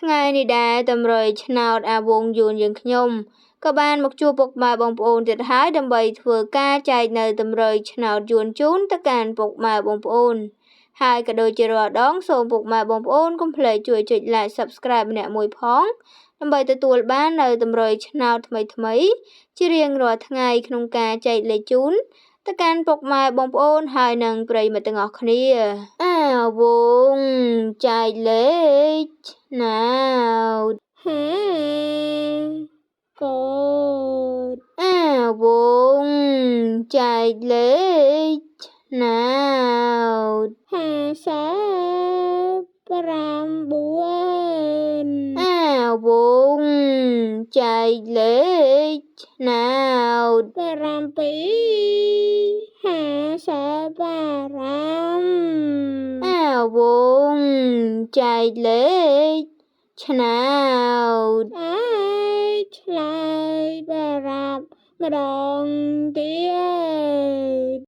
ថ្ងៃនេះដែរតម្រុយឆ្នោតអាវងយួនយើងខ្ញុំក៏បានមកជួបពុកម៉ែបងប្អូនទៀតហើយដើម្បីធ្វើការចែកនៅតម្រុយឆ្នោតយួនជូនទៅកាន់ពុកម៉ែបងប្អូនហើយក៏ដូចជារាល់ដងសូមពុកម៉ែបងប្អូនកុំភ្លេចជួយចុច Like Subscribe ម្នាក់មួយផងដើម្បីទទួលបាននៅតម្រុយឆ្នោតថ្មីៗជារៀងរាល់ថ្ងៃក្នុងការចែកលេខជូនទៅកាន់ពុកម៉ែបងប្អូនហើយនិងប្រិយមិត្តទាំងអស់គ្នាអាវងចែកលេខឆ្នោតកូនអាវងចែកលេខឆ្នោត59អាវងចែកលេខឆ្នោត755អាវងចែកលេខឆ្នោតឆ្លើយបារម្ភម្ដងទៀត